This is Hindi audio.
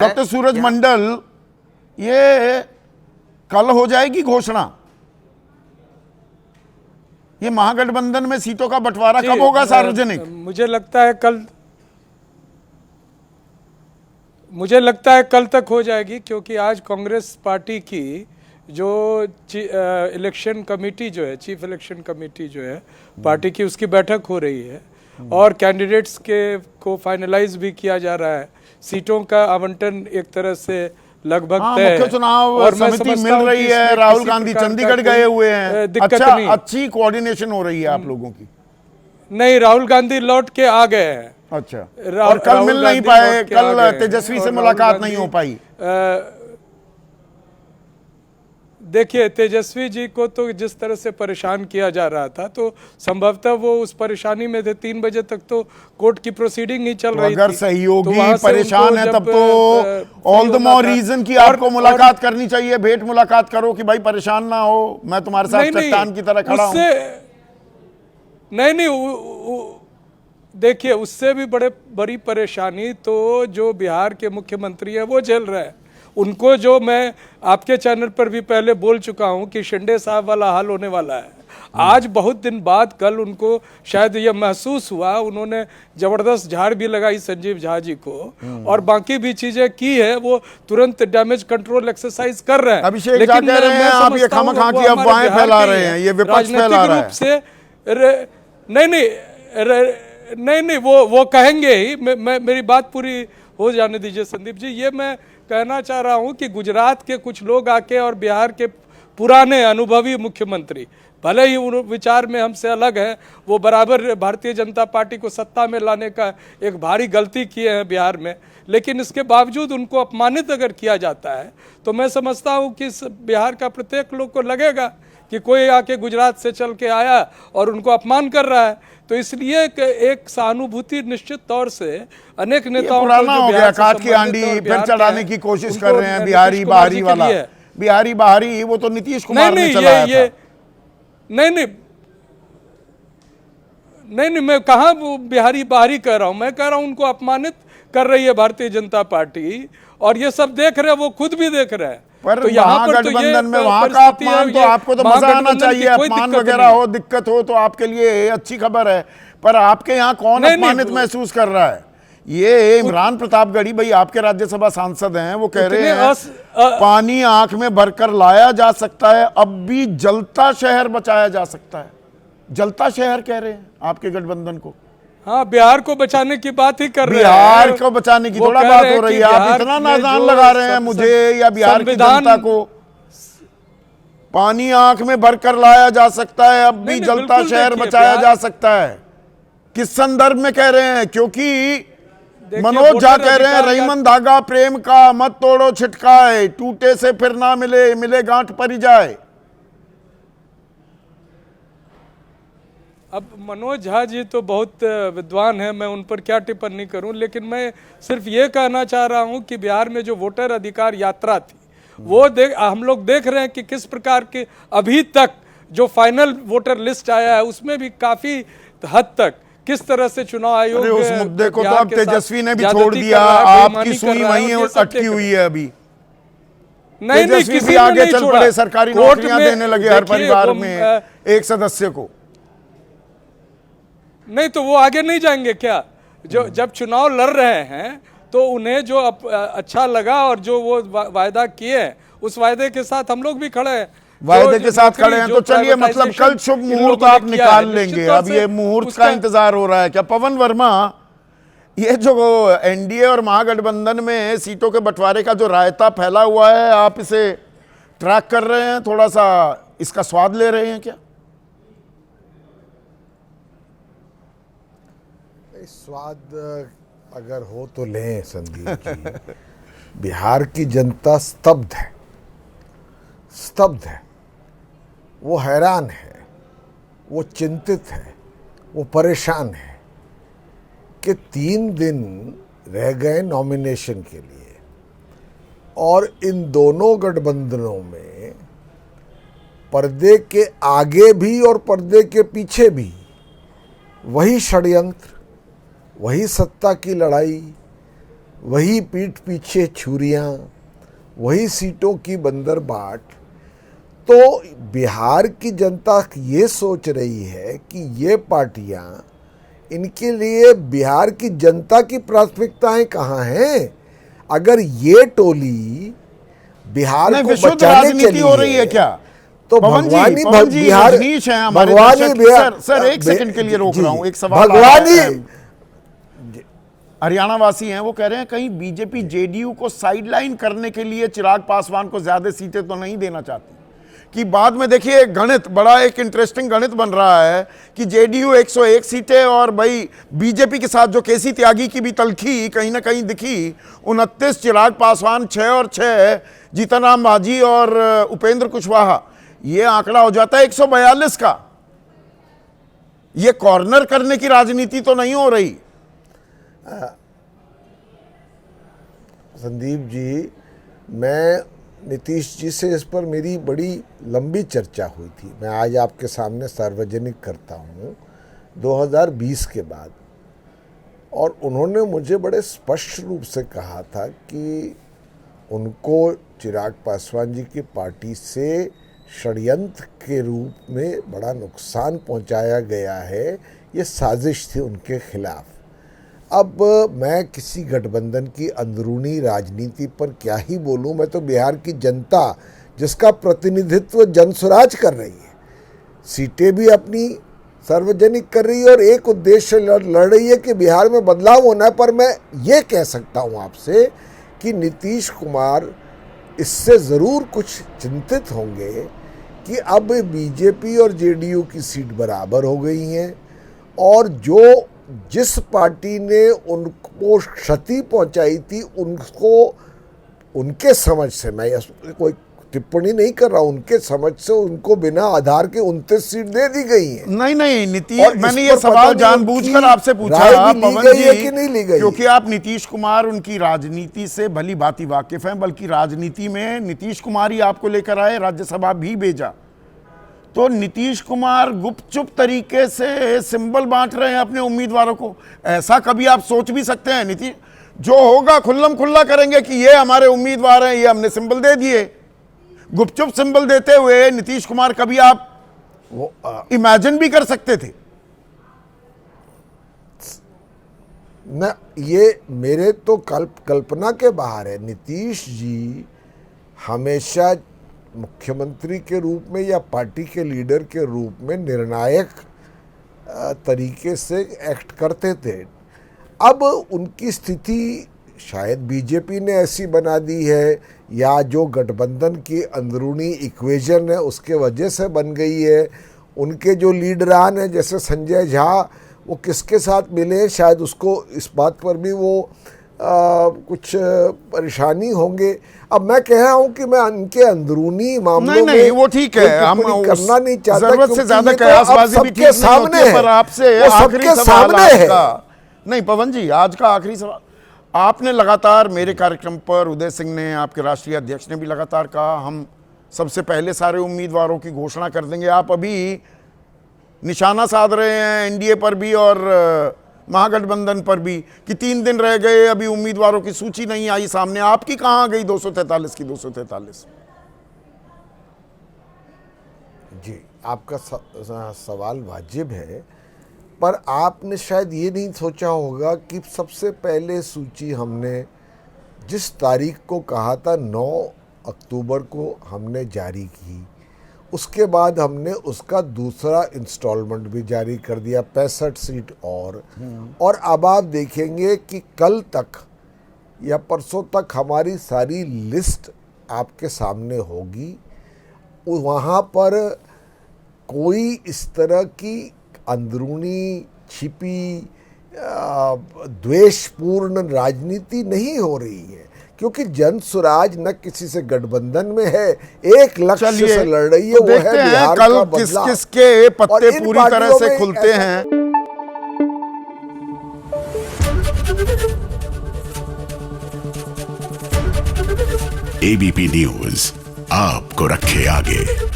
डॉक्टर सूरज मंडल, ये कल हो जाएगी घोषणा? ये महागठबंधन में सीटों का बंटवारा कब होगा सार्वजनिक? मुझे लगता है कल तक हो जाएगी, क्योंकि आज कांग्रेस पार्टी की जो इलेक्शन कमेटी जो है, चीफ इलेक्शन कमेटी जो है पार्टी की, उसकी बैठक हो रही है और कैंडिडेट्स को फाइनलाइज भी किया जा रहा है। सीटों का आवंटन एक तरह से लगभग तय है। मुख्य चुनाव समिति मिल रही है, राहुल गांधी चंडीगढ़ गए हुए हैं, अच्छी कोऑर्डिनेशन हो रही है आप लोगों की? नहीं, राहुल गांधी लौट के आ गए हैं। अच्छा, और कल मिल नहीं पाए, कल तेजस्वी से मुलाकात नहीं हो पाई? देखिए, तेजस्वी जी को तो जिस तरह से परेशान किया जा रहा था, तो संभवतः वो उस परेशानी में थे। 3 बजे तक तो कोर्ट की प्रोसीडिंग ही चल रही थी। अगर सहयोगी परेशान है तब तो ऑल द मोर रीजन की आपको मुलाकात करनी चाहिए, भेंट मुलाकात करो कि भाई परेशान ना हो, मैं तुम्हारे साथ चट्टान की तरह खड़ा हूं। नहीं, देखिए, उससे भी बड़ी परेशानी तो जो बिहार के मुख्यमंत्री है वो झेल रहे हैं। उनको जो मैं आपके चैनल पर भी पहले बोल चुका हूं कि शिंदे साहब वाला हाल होने वाला है। आज बहुत दिन बाद कल उनको शायद ये महसूस हुआ, उन्होंने जबरदस्त झाड़ भी लगाई संजीव झा जी को, और बाकी भी चीजें की है। वो तुरंत डैमेज कंट्रोल एक्सरसाइज कर रहे हैं। अभिषेक कह रहे हैं आप ये खामखा की अफवाहें फैला रहे हैं, ये विपक्ष फैला रहा है। नहीं, वो कहेंगे ही। मेरी बात पूरी हो जाने दीजिए संदीप जी। ये मैं कहना चाह रहा हूं कि गुजरात के कुछ लोग आके और बिहार के पुराने अनुभवी मुख्यमंत्री, भले ही उन विचार में हमसे अलग है, वो बराबर भारतीय जनता पार्टी को सत्ता में लाने का एक भारी गलती किए हैं बिहार में, लेकिन इसके बावजूद उनको अपमानित अगर किया जाता है तो मैं समझता हूं कि बिहार का प्रत्येक लोग को लगेगा कि कोई आके गुजरात से चल के आया और उनको अपमान कर रहा है। तो इसलिए एक सहानुभूति निश्चित तौर से अनेक नेताओं पुराना हो गया, काट की आंडी फिर चढ़ाने की कोशिश कर रहे हैं। बिहारी बाहरी वाला, बिहारी बाहरी, वो तो नीतीश कुमार ने चलाया था। नहीं, मैं कहाँ बिहारी बाहरी कह रहा हूँ। मैं कह रहा हूँ उनको अपमानित कर रही है भारतीय जनता पार्टी, और ये सब देख रहे हैं, वो खुद भी देख रहे हैं। पर तो महागठबंधन में वहां का अपमान तो आपको तो मजा आना चाहिए। अपमान वगैरह हो, दिक्कत हो तो आपके लिए अच्छी खबर है, पर आपके यहाँ कौन अपमानित महसूस कर रहा है? ये इमरान प्रतापगढ़ी भाई आपके राज्यसभा सांसद हैं, वो कह रहे हैं पानी आंख में भरकर लाया जा सकता है, अब भी जलता शहर बचाया जा सकता है। जलता शहर कह रहे हैं आपके गठबंधन को। हाँ, बिहार को बचाने की बात ही कर रहे हैं। बिहार को बचाने की थोड़ा बात हो रही है। आप इतना नादान लगा रहे हैं मुझे या बिहार की जनता को। पानी आंख में भरकर लाया जा सकता है, अब भी जलता शहर बचाया जा सकता है। किस संदर्भ में कह रहे हैं? क्योंकि मनोज झा कह रहे हैं रहीमन धागा प्रेम का मत तोड़ो छिटकाए, टूटे से फिर ना मिले, मिले गांठ परी जाए। अब मनोज झा जी तो बहुत विद्वान है, मैं उन पर क्या टिप्पणी करूं, लेकिन मैं सिर्फ ये कहना चाह रहा हूं कि बिहार में जो वोटर अधिकार यात्रा थी, वो हम लोग देख रहे हैं कि किस प्रकार के अभी तक जो फाइनल वोटर लिस्ट आया है उसमें भी काफी हद तक किस तरह से चुनाव आयोग उस मुद्दे को तो अब तेजस्वी ने भी छोड़ दिया। आपकी सुई वहीं अटकी हुई है अभी। नहीं, किसी आगे चल पड़े, सरकारी नौकरियां देने लगे हर परिवार में एक सदस्य को। नहीं, तो वो आगे नहीं जाएंगे क्या? जब चुनाव लड़ रहे हैं तो उन्हें जो अच्छा लगा और जो वो वायदा किए उस वायदे के साथ हम लोग भी खड़े हैं। वायदे के साथ खड़े हैं तो चलिए, मतलब कल शुभ मुहूर्त आप निकाल लेंगे। अब ये मुहूर्त का इंतजार हो रहा है क्या? पवन वर्मा, ये जो एनडीए और महागठबंधन में सीटों के बंटवारे का जो रायता फैला हुआ है, आप इसे ट्रैक कर रहे हैं, थोड़ा सा इसका स्वाद ले रहे हैं क्या? स्वाद अगर हो तो लें संदीप जी। बिहार की जनता स्तब्ध है, स्तब्ध है, वो हैरान है, वो चिंतित है, वो परेशान है कि 3 दिन रह गए नॉमिनेशन के लिए, और इन दोनों गठबंधनों में पर्दे के आगे भी और पर्दे के पीछे भी वही षड्यंत्र, वही सत्ता की लड़ाई, वही पीठ पीछे छुरियां, वही सीटों की बंदरबाट। तो बिहार की जनता ये सोच रही है कि ये पार्टियां, इनके लिए बिहार की जनता की प्राथमिकताएं कहाँ हैं? अगर ये टोली बिहार को बचाने चली हो रही है क्या? तो पवन भगवानी जी बिहार, रजनीश हैं हमारे भगवानी दर्शक। बिहार, सर एक सेकंड के लिए रोक रहा हूं, एक सवाल भगवानी हरियाणा वासी हैं, वो कह रहे हैं कहीं बीजेपी जेडीयू को साइडलाइन करने के लिए चिराग पासवान को ज्यादा सीटें तो नहीं देना चाहती? कि बाद में देखिए गणित बड़ा एक इंटरेस्टिंग गणित बन रहा है कि जेडीयू 101 सीटें और भाई बीजेपी के साथ जो केसी त्यागी की भी तलखी कहीं ना कहीं दिखी, 29 चिराग पासवान 6 और 6 जीतन राम मांझी और उपेंद्र कुशवाहा, ये आंकड़ा हो जाता है 142 का। ये कॉर्नर करने की राजनीति तो नहीं हो रही? संदीप जी, मैं नीतीश जी से इस पर मेरी बड़ी लंबी चर्चा हुई थी। मैं आज आपके सामने सार्वजनिक करता हूँ 2020 के बाद, और उन्होंने मुझे बड़े स्पष्ट रूप से कहा था कि उनको चिराग पासवान जी की पार्टी से षड्यंत्र के रूप में बड़ा नुकसान पहुंचाया गया है, ये साजिश थी उनके खिलाफ। अब मैं किसी गठबंधन की अंदरूनी राजनीति पर क्या ही बोलूं, मैं तो बिहार की जनता जिसका प्रतिनिधित्व जनसुराज कर रही है, सीटें भी अपनी सार्वजनिक कर रही है और एक उद्देश्य लड़ रही है कि बिहार में बदलाव होना है। पर मैं ये कह सकता हूं आपसे कि नीतीश कुमार इससे ज़रूर कुछ चिंतित होंगे कि अब बीजेपी और जेडीयू की सीट बराबर हो गई हैं, और जो जिस पार्टी ने उनको क्षति पहुंचाई थी, उनको उनके समझ से, मैं कोई टिप्पणी नहीं कर रहा, उनके समझ से उनको बिना आधार के 29 सीट दे दी गई है। नहीं नीतीश, मैंने ये सवाल जानबूझकर आपसे पूछा पवन जी कि नहीं ली गई, क्योंकि आप नीतीश कुमार उनकी राजनीति से भली भांति वाकिफ हैं, बल्कि राजनीति में नीतीश कुमार ही आपको लेकर आए, राज्यसभा भी भेजा। तो नीतीश कुमार गुपचुप तरीके से सिंबल बांट रहे हैं अपने उम्मीदवारों को। ऐसा कभी आप सोच भी सकते हैं? नीतीश जो होगा खुल्लम खुल्ला करेंगे कि ये हमारे उम्मीदवार हैं, ये हमने सिंबल दे दिए। गुपचुप सिंबल देते हुए नीतीश कुमार कभी आप वो इमेजिन भी कर सकते थे? न, ये मेरे तो कल्पना के बाहर है। नीतीश जी हमेशा मुख्यमंत्री के रूप में या पार्टी के लीडर के रूप में निर्णायक तरीके से एक्ट करते थे। अब उनकी स्थिति शायद बीजेपी ने ऐसी बना दी है, या जो गठबंधन की अंदरूनी इक्वेशन है उसके वजह से बन गई है। उनके जो लीडरान हैं जैसे संजय झा, वो किसके साथ मिले, शायद उसको इस बात पर भी वो कुछ परेशानी होंगे। अब मैं कह रहा हूं कि मैं उनके अंदरूनी मामलों में वो ठीक है, हम करना नहीं चाहता, जरूरत से ज्यादा कयासबाजी भी ठीक नहीं है, पर आपसे आखिरी सवाल है। नहीं पवन जी, आज का आखिरी सवाल, आपने लगातार मेरे कार्यक्रम पर, उदय सिंह ने, आपके राष्ट्रीय अध्यक्ष ने भी लगातार कहा हम सबसे पहले सारे उम्मीदवारों की घोषणा कर देंगे। आप अभी निशाना साध रहे हैं एनडीए पर भी और महागठबंधन पर भी कि 3 दिन रह गए, अभी उम्मीदवारों की सूची नहीं आई सामने। आपकी कहां गई 243 की 243? जी, आपका सवाल वाजिब है, पर आपने शायद ये नहीं सोचा होगा कि सबसे पहले सूची हमने जिस तारीख को कहा था 9 अक्टूबर को हमने जारी की, उसके बाद हमने उसका दूसरा इंस्टॉलमेंट भी जारी कर दिया, 65 सीट और अब आप देखेंगे कि कल तक या परसों तक हमारी सारी लिस्ट आपके सामने होगी। वहाँ पर कोई इस तरह की अंदरूनी छिपी द्वेषपूर्ण राजनीति नहीं हो रही है, क्योंकि जनसुराज न किसी से गठबंधन में है, एक लक्ष्य से लड़ रही है, तो वो है बिहार कल का बदलाव। किस के पत्ते पूरी तरह से खुलते हैं। एबीपी न्यूज आपको रखे आगे।